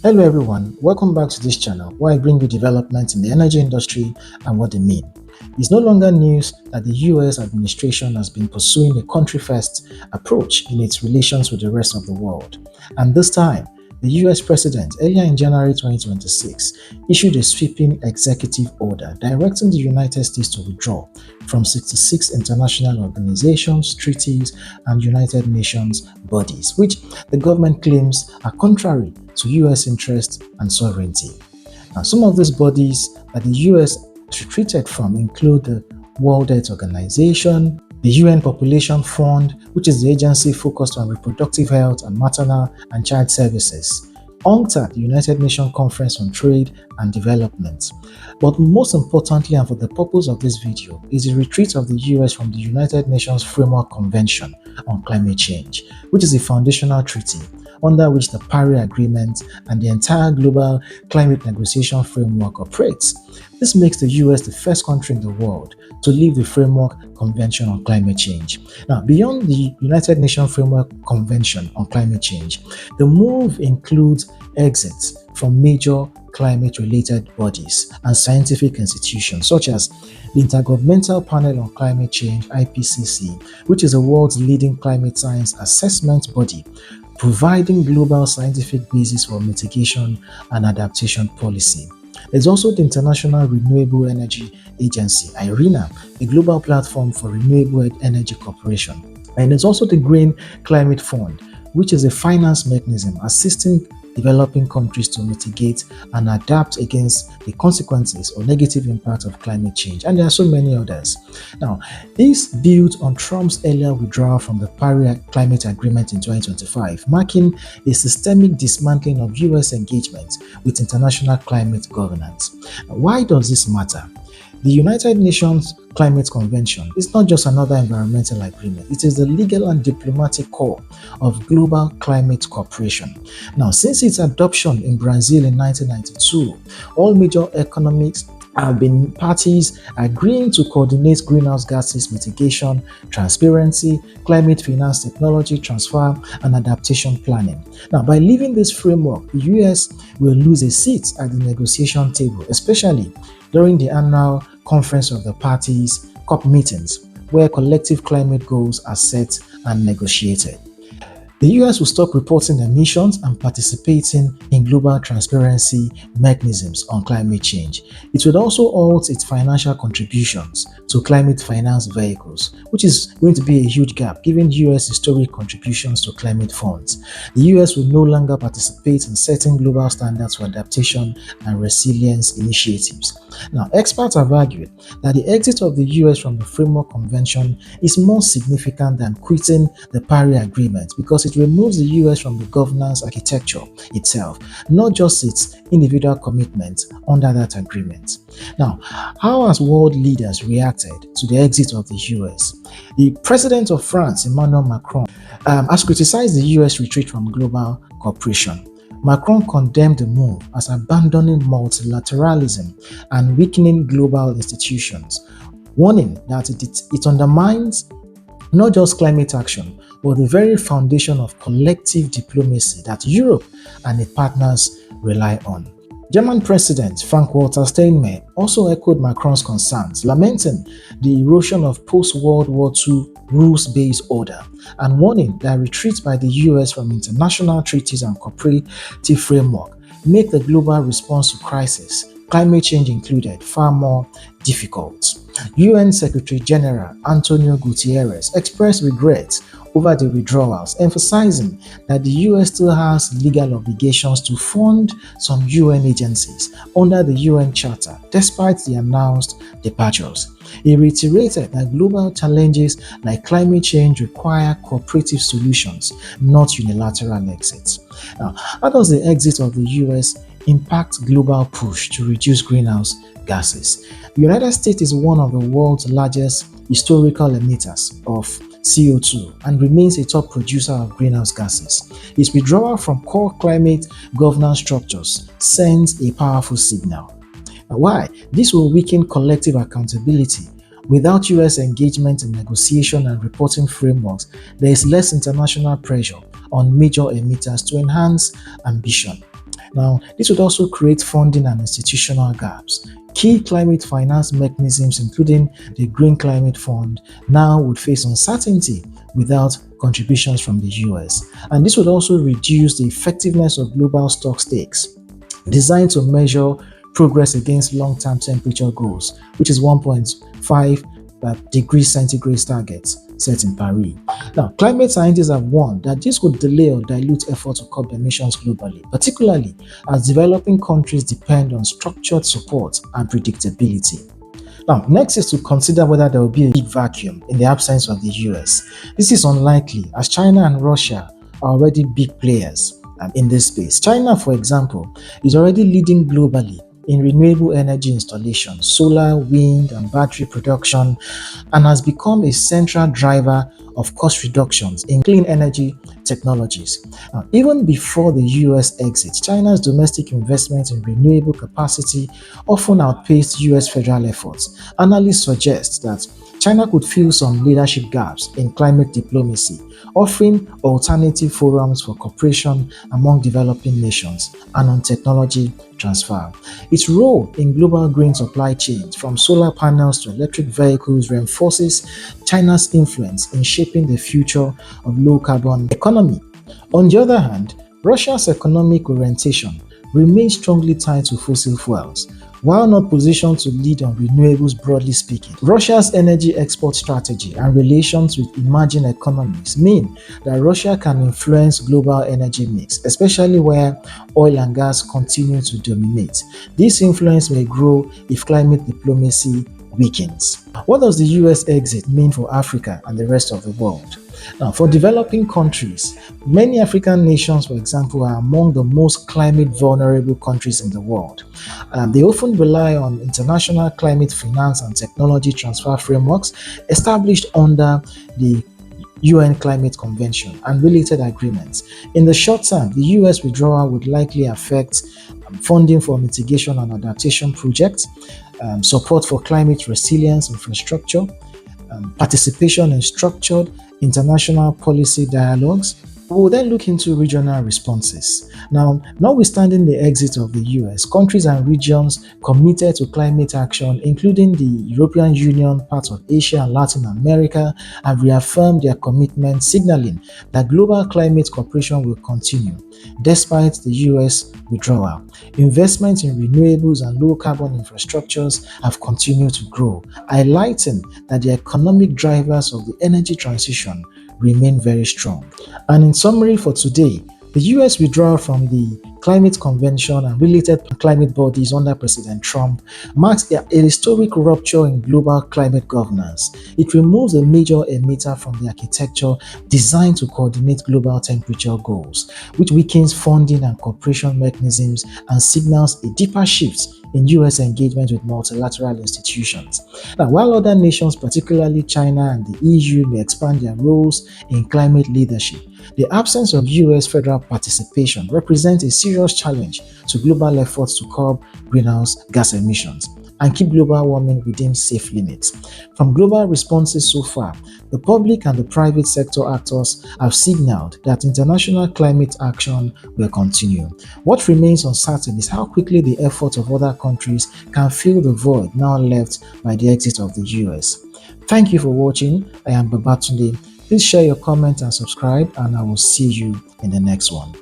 Hello everyone, welcome back to this channel where I bring you developments in the energy industry and what they mean. It's no longer news that the US administration has been pursuing a country-first approach in its relations with the rest of the world. And this time, the US president, earlier in January 2026, issued a sweeping executive order directing the United States to withdraw from 66 international organizations, treaties, and United Nations bodies, which the government claims are contrary to US interests and sovereignty. Now, some of these bodies that the US retreated from include the World Health Organization, the UN Population Fund, which is the agency focused on reproductive health and maternal and child services, UNCTAD, the United Nations Conference on Trade and Development. But most importantly, and for the purpose of this video, is the retreat of the US from the United Nations Framework Convention on Climate Change, which is a foundational treaty under which the Paris Agreement and the entire global climate negotiation framework operates. This makes the US the first country in the world to leave the Framework Convention on Climate Change. Now, beyond the United Nations Framework Convention on Climate Change, the move includes exits from major climate-related bodies and scientific institutions such as the Intergovernmental Panel on Climate Change, IPCC, which is the world's leading climate science assessment body, providing global scientific basis for mitigation and adaptation policy. There's also the International Renewable Energy Agency, IRENA, a global platform for renewable energy cooperation. And there's also the Green Climate Fund, which is a finance mechanism assisting developing countries to mitigate and adapt against the consequences or negative impact of climate change. And there are so many others. Now, this built on Trump's earlier withdrawal from the Paris Climate Agreement in 2025, marking a systemic dismantling of US engagement with international climate governance. Now, why does this matter? The United Nations Climate Convention is not just another environmental agreement, it is the legal and diplomatic core of global climate cooperation. Now, since its adoption in Brazil in 1992, all major economics have been parties agreeing to coordinate greenhouse gases mitigation, transparency, climate finance technology transfer, and adaptation planning. Now, by leaving this framework, the US will lose a seat at the negotiation table, especially during the annual Conference of the Parties COP meetings, where collective climate goals are set and negotiated. The US will stop reporting emissions and participating in global transparency mechanisms on climate change. It would also halt its financial contributions to climate finance vehicles, which is going to be a huge gap given US historic contributions to climate funds. The US will no longer participate in setting global standards for adaptation and resilience initiatives. Now, experts have argued that the exit of the US from the Framework Convention is more significant than quitting the Paris Agreement because it removes the US from the governance architecture itself, not just its individual commitments under that agreement. Now, how has world leaders reacted to the exit of the US? The president of France, Emmanuel Macron, has criticized the US retreat from global cooperation. Macron condemned the move as abandoning multilateralism and weakening global institutions, warning that it undermines not just climate action, but the very foundation of collective diplomacy that Europe and its partners rely on. German President Frank-Walter Steinmeier also echoed Macron's concerns, lamenting the erosion of post-World War II rules-based order and warning that retreat by the US from international treaties and cooperative framework make the global response to crisis, climate change included, far more difficult. UN Secretary-General António Guterres expressed regret over the withdrawals, emphasizing that the US still has legal obligations to fund some UN agencies under the UN Charter, despite the announced departures. He reiterated that global challenges like climate change require cooperative solutions, not unilateral exits. Now, how does the exit of the US impact global push to reduce greenhouse gases? The United States is one of the world's largest historical emitters of CO2 and remains a top producer of greenhouse gases. Its withdrawal from core climate governance structures sends a powerful signal. Why? This will weaken collective accountability. Without US engagement in negotiation and reporting frameworks, there is less international pressure on major emitters to enhance ambition. Now, this would also create funding and institutional gaps. Key climate finance mechanisms, including the Green Climate Fund, now would face uncertainty without contributions from the US. And this would also reduce the effectiveness of global stock stakes designed to measure progress against long-term temperature goals, which is 1.5 degrees centigrade targets set in Paris. Now, climate scientists have warned that this could delay or dilute efforts to curb emissions globally, particularly as developing countries depend on structured support and predictability. Now, next is to consider whether there will be a big vacuum in the absence of the US. This is unlikely as China and Russia are already big players in this space. China, for example, is already leading globally in renewable energy installation, solar, wind, and battery production, and has become a central driver of cost reductions in clean energy technologies. Now, even before the US exit, China's domestic investment in renewable capacity often outpaced US federal efforts. Analysts suggest that China could fill some leadership gaps in climate diplomacy, offering alternative forums for cooperation among developing nations and on technology transfer. Its role in global green supply chains, from solar panels to electric vehicles, reinforces China's influence in shaping the future of low-carbon economy. On the other hand, Russia's economic orientation remains strongly tied to fossil fuels. While not positioned to lead on renewables broadly speaking, Russia's energy export strategy and relations with emerging economies mean that Russia can influence global energy mix, especially where oil and gas continue to dominate. This influence may grow if climate diplomacy weakens. What does the US exit mean for Africa and the rest of the world? Now, for developing countries, many African nations, for example, are among the most climate vulnerable countries in the world. They often rely on international climate finance and technology transfer frameworks established under the UN Climate Convention and related agreements. In the short term, the US withdrawal would likely affect funding for mitigation and adaptation projects, support for climate resilience infrastructure, participation in structured international policy dialogues. We will then look into regional responses. Now, notwithstanding the exit of the US, countries and regions committed to climate action, including the European Union, parts of Asia and Latin America, have reaffirmed their commitment, signaling that global climate cooperation will continue despite the US withdrawal. Investments in renewables and low-carbon infrastructures have continued to grow, highlighting that the economic drivers of the energy transition remain very strong. And in summary for today, the US withdrawal from the Climate Convention and related climate bodies under President Trump marks a historic rupture in global climate governance. It removes a major emitter from the architecture designed to coordinate global temperature goals, which weakens funding and cooperation mechanisms and signals a deeper shift in US engagement with multilateral institutions. Now, while other nations, particularly China and the EU, may expand their roles in climate leadership, the absence of US federal participation represents a serious challenge to global efforts to curb greenhouse gas emissions and keep global warming within safe limits. From global responses so far, the public and the private sector actors have signaled that international climate action will continue. What remains uncertain is how quickly the efforts of other countries can fill the void now left by the exit of the US. Thank you for watching. I am Babatunde. Please share your comments and subscribe, and I will see you in the next one.